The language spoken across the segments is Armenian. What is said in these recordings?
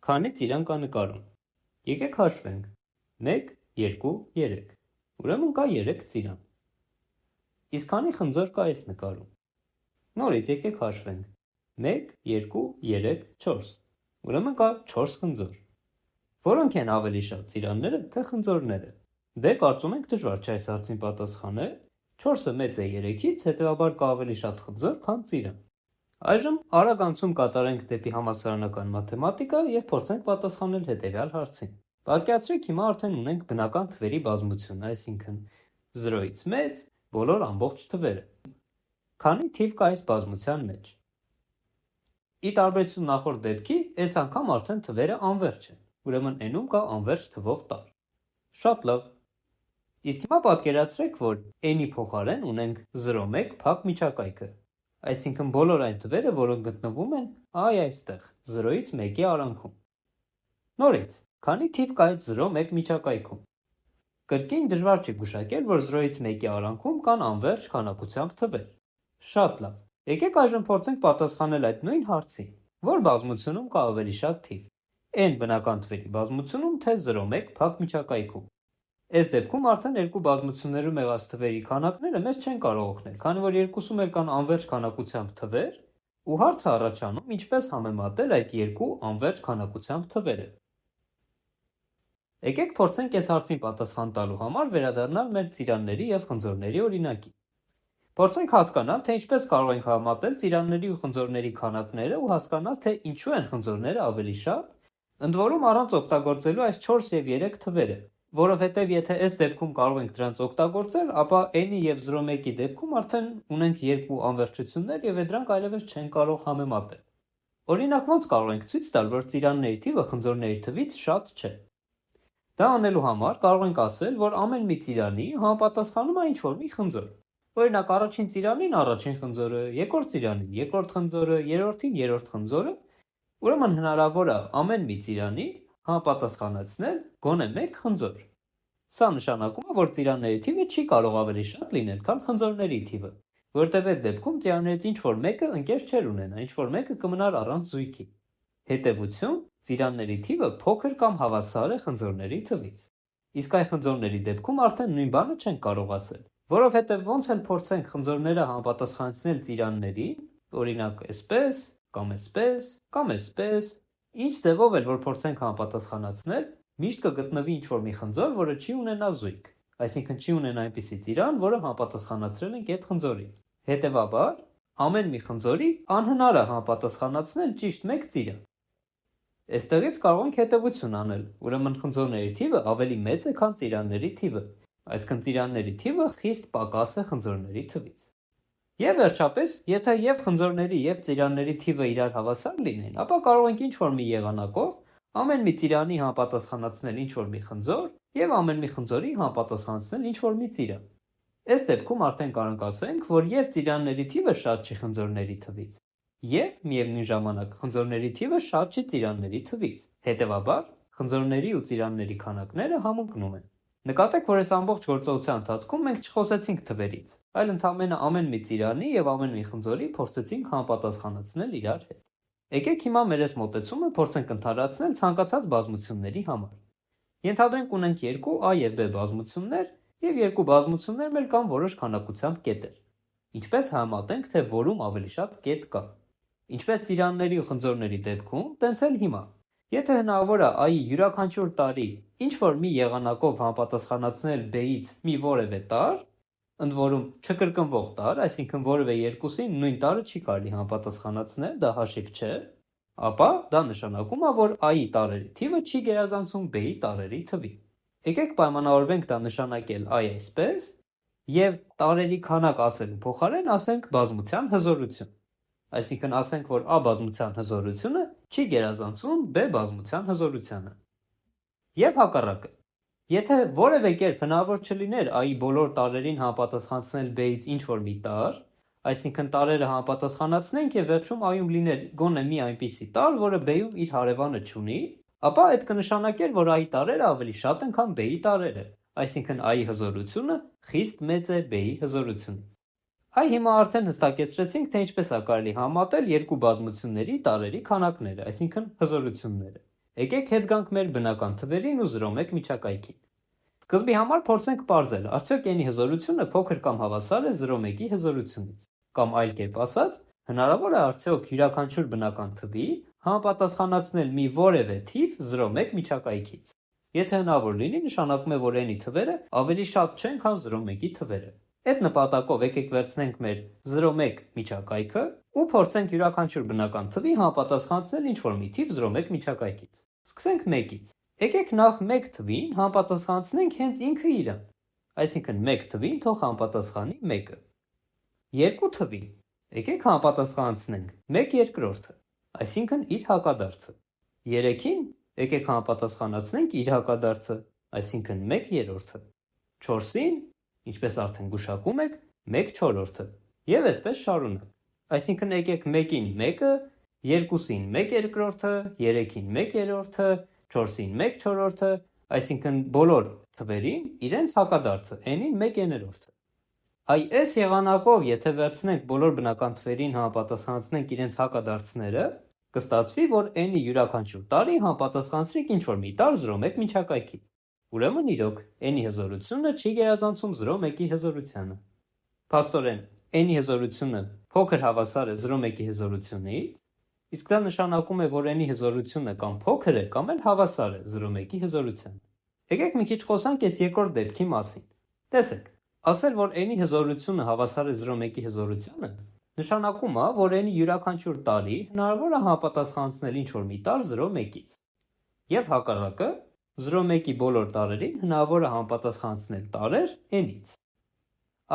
Քանի ծիրան կա նկարում։ Եկեք հաշվենք. 1, 2, 3։ Ուրեմն կա 3 ծիրան։ Իսկ քանի խնձոր կա այս նկարում։ Նորից եկեք հաշվենք. 1, 2, 3, 4։ Ուրեմն կա 4 խնձոր։ Որոնք են ավելի շատ ծիրանները, թե խնձորները։ Դե կարծում ենք դժվար չէ այս հարցին պատասխանել։ 4-ը մեծ է 3-ից, հետևաբար կա ավելի շատ խնձոր, քան ծիրան։ Այժմ արագ անցում կատարենք դեպի համալսարանական մաթեմատիկա և փորձենք պատասխանել հետևյալ հարցին։ Պատկերացրեք հիմա արդեն ունենք բնական թվերի բազմությունը, այսինքն 0-ից մեծ բոլոր ամբողջ թվերը։ Քանի թիվ կա այս բազմության մեջ։ Ի տարբերություն նախորդ դեպքի, այս անգամ արդեն թվերը անվերջ են, ուրեմն n-ում կա անվերջ թվով տառ։ Շատ լավ։ Իսկ հիմա պատկերացրեք, որ n-ի փոխարեն ունենք 0,1 փակ միջակայքը, այսինքն բոլոր այն թվերը, որոնք գտնվում են այստեղ, 0-ից 1-ի արանքում։ Նորից, քանի թիվ կա այդ 0,1 միջակայքում։ Կրկին դժվար չի գուշակել, որ 0-ից 1-ի արանքում կան անվերջ քանակությամբ թվեր։ Շատ լավ։ Եկեք այժմ փորձենք պատասխանել այդ նույն հարցին, որ բազմությունում կա ավելի շատ թիվ, n բնական թվերի բազմությունում, թե 0,1 փակ միջակայքում։ Այս դեպքում արդեն երկու բազմություններում եղած թվերի քանակները մեզ չեն կարող օգնել, քանի որ երկուսում էլ կան անվերջ քանակությամբ թվեր, ու հարցը առաջանում ինչպես համեմատել այդ երկու անվերջ քանակությամբ թվերը։ Եկեք փորձենք այս հարցին պատասխան տալու համար վերադառնալ մեր ծիրանների և խնձորների օրինակին։ Փորձենք հասկանալ, թե ինչպես կարող ենք համեմատել ծիրանների ու խնձորների քանակները ու հասկանալ, թե ինչու են խնձորները ավելի շատ, ընդ որում առանց օգտագործելու այս 4 և 3 թվերը, որովհետև եթե այս դեպքում կարող ենք դրանց օգտագործել, ապա n-ի և 0,1-ի դեպքում արդեն ունենք երկու անվերջություններ և դրանք այլևս չեն կարող համեմատել։ Օրինակ, ոնց կարող ենք ցույց տալ, որ ծիրանների թիվը խնձորների թվից շատ չէ։ Դա անելու համար կարող ենք ասել, որ ամեն մի ծիրանի համապատասխանում է ինչ-որ մի խնձոր։ Օրինակ, առաջին ծիրանին առաջին խնձորը, երկրորդ ծիրանին երկրորդ խնձորը, երրորդին երրորդ խնձորը, ուրեմն հնարավոր է ամեն մի ծիրանի համապատասխանեցնել գոնե մեկ խնձոր։ Սա նշանակում է, որ ծիրանների թիվը չի կարող ավելի շատ լինել, քան խնձորների թիվը, որտեղ այդ դեպքում ծիրաներից ինչ-որ մեկը ընկեր չէր ունենա, ինչ-որ մեկը կմնար առանց զույգի։ Հետևություն, ծիրանների թիվը փոքր կամ հավասար է խնձորների թվից։ Իսկ այ խնձորների դեպքում արդեն նույն բանը չենք կարող ասել, որովհետև ոնց էլ փորձենք խնձորները համապատասխանեցնել ծիրաններին, օրինակ այսպես, կամ այսպես, կամ այսպես, ինչ ձևով էլ որ փորձենք համապատասխանեցնել, միշտ կգտնվի ինչ-որ մի խնձոր, որը չի ունենա զույգ, այսինքն չի ունենա այնպիսի ծիրան, որը համապատասխանեցրել ենք այդ խնձորին։ Հետևաբար, ամեն մի խնձորի անհնար է համապատասխանեցնել ճիշտ մեկ ծիրան։ Այստեղից կարող ենք հետևություն անել, ուրեմն խնձորների թիվը ավելի մեծ է, քան ծիրանների թիվը, այսինքն ծիրանների թիվը խիստ պակաս է խնձորների թվից։ Եվ վերջապես, եթե եւ խնձորների եւ ծիրանների թիվը իրար հավասար լինեն, ապա կարող ենք ինչ-որ մի եղանակով ամեն մի ծիրանի համապատասխանեցնել ինչ-որ մի խնձոր եւ ամեն մի խնձորի համապատասխանեցնել ինչ-որ մի ծիրան։ Այս դեպքում արդեն կարող ենք ասենք, որ եւ ծիրանների թիվը շատ չի խնձորների թվից, եւ միևնույն ժամանակ խնձորների թիվը շատ չի ծիրանների թվից։ Հետևաբար, խնձորների ու ծիրանների քանակները համընկնում են։ Նկատեք, որ այս ամբողջ գործողության ընթացքում մենք չխոսեցինք թվերից, այլ ընդամենը ամեն մի ծիրանի եւ ամեն մի խնձորի փորձեցինք համապատասխանեցնել իրար հետ։ Եկեք հիմա մեր այս մոտեցումը փորձենք ընդհանրացնել ցանկացած բազմությունների համար։ Ենթադրենք ունենք երկու a եւ b բազմություններ եւ երկու բազմություններ մեր կան որոշ քանակությամբ կետեր։ Ինչպես համեմատենք, թե որում ավելի շատ կետ կա։ Ինչպես ծիրանների ու խնձորների դեպքում, տենց էլ հիմա։ Եթե հնարավոր է a-ի յուրաքանչյուր տարի ինչ-որ մի եղանակով համապատասխանեցնել b-ից մի որևէ տառ, ընդ որում չկրկնվող տառ, այսինքն որևէ երկուսին նույն տառը չի կարելի համապատասխանեցնել, դա հաշիվ չէ, ապա դա նշանակում է, որ a-ի տառերի թիվը չի գերազանցում b-ի տառերի թվին։ Եկեք պայմանավորվենք դա նշանակել այսպես եւ տառերի քանակ ասելու փոխարեն ասենք բազմության հզորություն։ Այսինքն ասենք, որ a բազմության հզորությունը չի գերազանցում b բազմության հզորությանը։ Եվ հակառակը։ Եթե որևէ կերպ հնարավոր չլիներ a-ի բոլոր տառերին համապատասխանեցնել b-ից ինչ-որ մի տառ, այսինքն տարրերը համապատասխանեցնենք եւ վերջում a-ում լիներ գոնե մի այնպիսի տառ, որը b-ում իր հարևանը չունի, ապա այդ կնշանակեր, որ a-ի տառերը ավելի շատ են, քան b-ի տառերը, այսինքն a-ի հզորությունը խիստ մեծ է b-ի հզորությունից։ Այ հիմա արդեն հստակեցրեցինք, թե ինչպես է կարելի համատել երկու բազմությունների տարրերի քանակները, այսինքն հզորությունները։ Եկեք հետ գանք մեր բնական թվերին ու 0-1 միջակայքին։ Սկզբի համար փորձենք պարզել, արդյոք n-ի հզորությունը փոքր կամ հավասար է 0-1-ի հզորությունից։ Կամ այլ կերպ ասած, հնարավոր է արդյոք յուրաքանչյուր բնական թվի համապատասխանացնել մի որևէ թիվ 0-1 միջակայքից։ Եթե հնարավոր լինի, նշանակում է, որ n-ի թվերը ավելի շատ չեն, քան 0-1-ի թվերը։ Այդ նպատակով եկեք վերցնենք մեր 0-1 միջակայքը ու փորձենք յուրաքանչյուր բնական թվի համապատասխանեցնել ինչ-որ մի թիվ 0-1 միջակայքից։ Սկսենք 1-ից։ Եկեք նախ 1 թվին համապատասխանեցնենք հենց ինքը իրան։ Այսինքն 1 թվին թող համապատասխանի 1-ը։ 2 թվին եկեք համապատասխանեցնենք 1/2, այսինքն իր հակադարձը։ 3-ին եկեք համապատասխանեցնենք իր հակադարձը, այսինքն 1/3։ 4-ին, ինչպես արդեն գուշակում եք, 1/4 եւ այդպես շարունակ։ Այսինքն եկեք 1-ին 1-ը, 2-ին 1/2, 3-ին 1/3, 4-ին 1/4, այսինքն բոլոր թվերին իրենց հակադարձը n-ին 1/9։ Այս եղանակով, եթե վերցնենք բոլոր բնական թվերին համապատասխանեցնենք իրենց հակադարձները, կստացվի, որ n-ի յուրաքանչյուր տարի համապատասխանեցրինք ինչ-որ մի տար 0-1 միջակայքի։ Ուրեմն իրոք n-ի հզորությունը չի գերազանցում 0-1-ի հզորությանը։ Փաստորեն, n-ի հզորությունը փոքր հավասար է 0-1-ի հզորությունից, իսկ դա նշանակում է, որ n-ի հզորությունը կամ փոքր է, կամ էլ հավասար է 0-1-ի հզորությանը։ Եկեք մի քիչ խոսանք այս երկրորդ դեպքի մասին։ Տեսեք, ասել, որ n-ի հզորությունը հավասար է 0-1-ի հզորությանը, նշանակում է, որ n-ի յուրաքանչյուր տարի հնարավոր է համապատասխանեցնել ինչ-որ մի տար 0-1-ից։ Եվ հակառակը, 0-1-ի բոլոր տարերին հնարավոր է համապատասխանեցնել տարեր n-ից։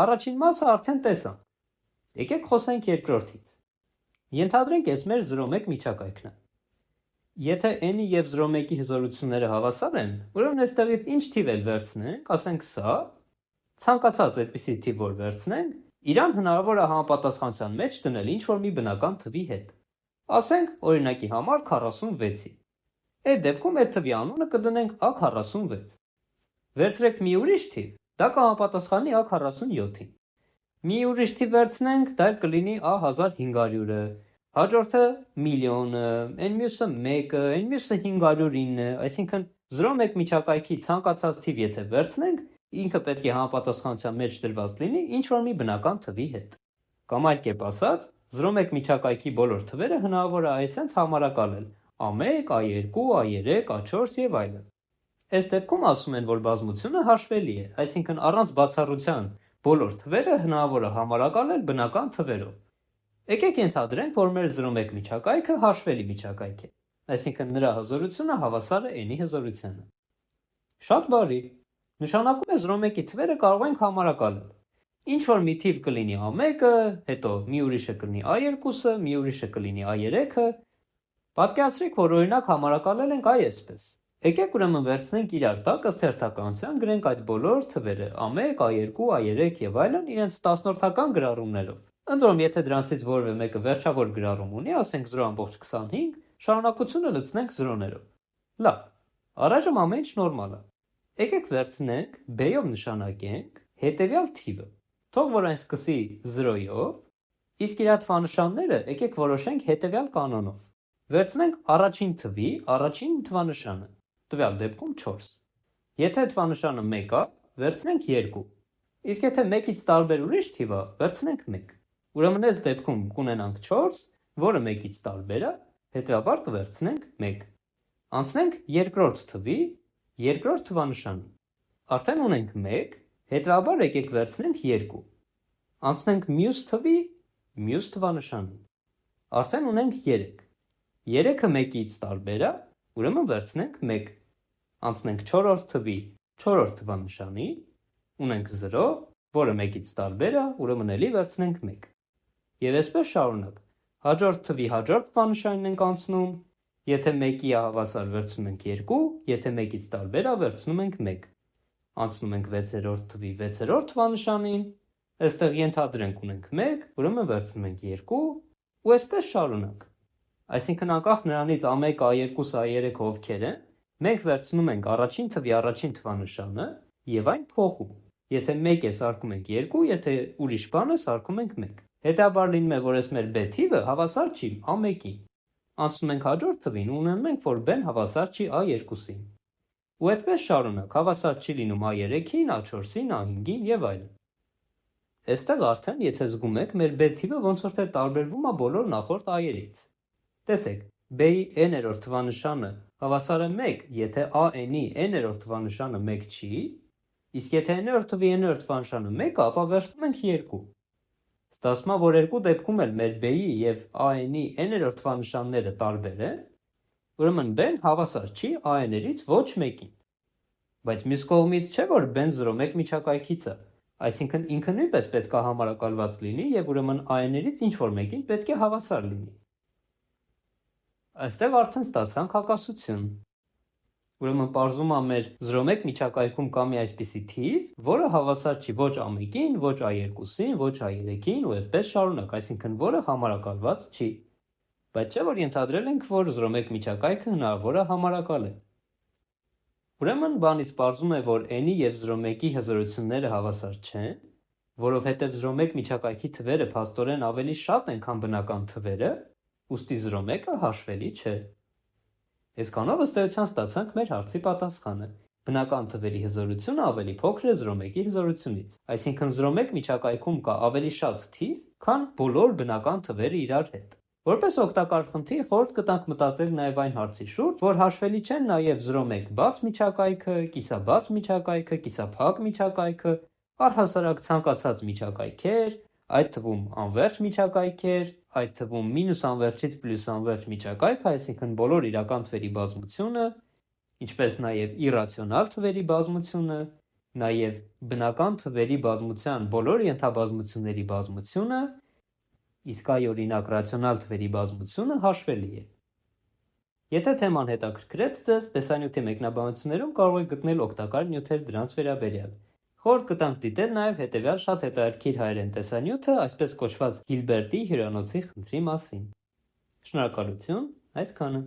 Առաջին մասը արդեն տեսանք։ Եկեք խոսենք երկրորդից։ Ենթադրենք այս մեր 0-1 միջակայքն է։ Եթե n-ի եւ 0-1-ի հզորությունները հավասար են, ուրեմն այստեղից ինչ թիվ էլ վերցնենք, ասենք սա, ցանկացած այդպիսի թիվ որ վերցնենք, իրան հնարավոր է համապատասխանության մեջ դնել ինչ-որ մի բնական թվի հետ։ Ասենք, օրինակի համար 46-ի։ Այդ դեպքում այդ թվի անունը կդնենք A46։ Վերցրեք մի ուրիշ թիվ, դա կհամապատասխանի A47-ին։ Մի ուրիշ թիվ վերցնենք, դա էլ կլինի A1500-ը, հաջորդը միլիոնը, այն մյուսը 1-ը, այն մյուսը 509, այսինքն 0-1 միջակայքի ցանկացած թիվ եթե վերցնենք, ինքը պետք է համապատասխանության մեջ դրված լինի ինչ-որ մի բնական թվի հետ։ Կամ այլ կերպ ասած, 0-1 միջակայքի բոլոր թվերը հնարավոր է այսպես համարակալել A1, A2, A3, A4 եւ այլն։ Այս դեպքում ասում են, որ բազմությունը հաշվելի է, այսինքն առանց բացառության բոլոր թվերը հնարավոր է համարակալել բնական թվերով։ Եկեք ենթադրենք, որ մեր 0-1 միջակայքը հաշվելի միջակայք է, այսինքն նրա հզորությունը հավասար է n-ի հզորությանը։ Շատ բարի։ Նշանակում է 0-1-ի թվերը կարող ենք համարակալել։ Ինչ որ մի թիվ կլինի A1-ը, հետո մի ուրիշը կլինի A2-ը, մի ուրիշը կլինի A3-ը։ Պատկերացրեք, որ օրինակ համարակալել ենք այսպես։ Եկեք ուրեմն վերցնենք իրար տակ ըստ հերթականության գրենք այդ բոլոր թվերը A1, A2, A3 եւ այլն իրենց 10-որդական գրառումներով։ Ընդ որում, եթե դրանցից որևէ մեկը վերջավոր գրառում ունի, ասենք 0.25, շարունակությունը լցնենք 0-ներով։ Լավ, առայժմ ամեն ինչ նորմալ է։ Եկեք վերցնենք B-ով նշանակենք հետևյալ թիվը։ Թող որ այն սկսի 0-ով, իսկ իր թվանշանները եկեք որոշենք հետևյալ կանոնով։ Վերցնենք առաջին թվի առաջին թվանշանը, տվյալ դեպքում 4։ Եթե թվանշանը 1 է, վերցնենք 2։ Իսկ եթե 1-ից տարբեր ուրիշ թիվ է, վերցնենք 1։ Ուրեմն այս դեպքում կունենանք 4, որը 1-ից տարբեր է, հետեւաբար կվերցնենք 1։ Անցնենք երկրորդ թվի երկրորդ թվանշանը։ Արդեն ունենք 1, հետեւաբար եկեք վերցնենք 2։ Անցնենք մյուս թվի մյուս թվանշանին։ Արդեն ունենք 3։ 3-ը 1-ից տարբեր է, ուրեմն վերցնենք 1։ Անցնենք 4-րդ թվի 4-րդ թվանշանի, ունենք 0, որը 1-ից տարբեր է, ուրեմն էլի վերցնենք 1։ Եվ այսպես շարունակ։ Հաջորդ թվի հաջորդ թվանշանին ենք անցնում, եթե 1-ի է հավասար վերցնում ենք 2, եթե 1-ից տարբեր է վերցնում ենք 1։ Անցնում ենք 6-րդ թվի 6-րդ թվանշանին, այստեղ ենթադրենք ունենք 1, ուրեմն վերցնում ենք 2, ու այսպես շարունակ։ Այսինքն անկախ նրանից A1, A2, A3 ովքեր են, մենք վերցնում ենք առաջին թվի առաջին թվանշանը եւ այն փոխում։ Եթե 1 է սարքում ենք 2, եթե ուրիշ բան է սարքում ենք 1։ Հետեւաբար լինում է, որ այս մեր B թիվը հավասար չի A1-ին։ Անցնում ենք հաջորդ թվին ու ունենում ենք, որ B-ն հավասար չի A2-ին։ Ու այդպես շարունակ, հավասար չի լինում A3-ին, A4-ին, A5-ին եւ այլն։ Այստեղ արդեն, եթե զգում եք, մեր B թիվը ոնց որ թե տարբերվում է բոլոր նախորդ A-երից։ Տեսեք, B-ի n-երորդ թվանշանը հավասար է 1, եթե A-n-ի n-երորդ թվանշանը 1 չի, իսկ եթե n-երորդ թվի n-երորդ թվանշանը 1 է, ապա վերցնում ենք 2։ Ստացվում է, որ երկու դեպքում էլ մեր B-ի եւ A-n-ի n-երորդ թվանշանները տարբեր են, ուրեմն B-ն հավասար չի A-ներից ոչ մեկին։ Բայց մյուս կողմից չէ, որ B-ն 0,1 միջակայքից է, այսինքն ինքը նույնպես պետք է համարակալված լինի եւ ուրեմն A-ներից ինչ-որ մեկին պետք է հավասար լինի։ Այստեղ արդեն ստացանք հակասություն։ Ուրեմն պարզում է մեր 0,1 միջակայքում կա մի այսպիսի թիվ, որը հավասար չի ոչ A1-ին, ոչ A2-ին, ոչ A3-ին ու այդպես շարունակ, այսինքն որը համարակալված չի։ Բայց չէ որ ենթադրել ենք, որ 0,1 միջակայքը հնարավոր է համարակալ է։ Ուրեմն բանից պարզում է, որ n-ի եւ 0,1-ի հզորությունները հավասար չեն, որովհետեւ 0,1 միջակայքի թվերը փաստորեն ավելի շատ են, քան բնական թվերը, ուստի 0,1-ը հաշվելի չէ։ Այսքանով ըստ էության ստացանք մեր հարցի պատասխանը։ Բնական թվերի հզորությունը ավելի փոքր է 0,1-ի հզորությունից, այսինքն 0,1 միջակայքում կա ավելի շատ թիվ, քան բոլոր բնական թվերը իրար հետ։ Որպես օգտակար խնդիր խորհուրդ կտանք մտածել նաև այն հարցի շուրջ, որ հաշվելի չեն նաև 0,1 բաց միջակայքը, կիսաբաց միջակայքը, կիսափակ միջակայքը, առհասարակ ցանկացած միջակայքեր, այդ թվում անվերջ միջակայքեր, այդ թվում մինուս անվերջից պլյուս անվերջ միջակայքը, այսինքն բոլոր իրական թվերի բազմությունը, ինչպես նաև իռացիոնալ թվերի բազմությունը, նաև բնական թվերի բազմության բոլոր ենթաբազմությունների բազմությունը, իսկ այ օրինակ ռացիոնալ թվերի բազմությունը հաշվելի է։ Եթե թեման հետաքրքրեց ձեզ, տեսանյութի մեկնաբանություններում կարող եք գտնել օգտակար նյութեր դրանց վերաբերյալ։ Խորհուրդ կտանք դիտել նաև հետևյալ շատ հետաքրքիր հայերեն տեսանյութը, այսպես կոչված Գիլբերտի հյուրանոցի խնդրի մասին։ Շնորհակալություն, այսքանը։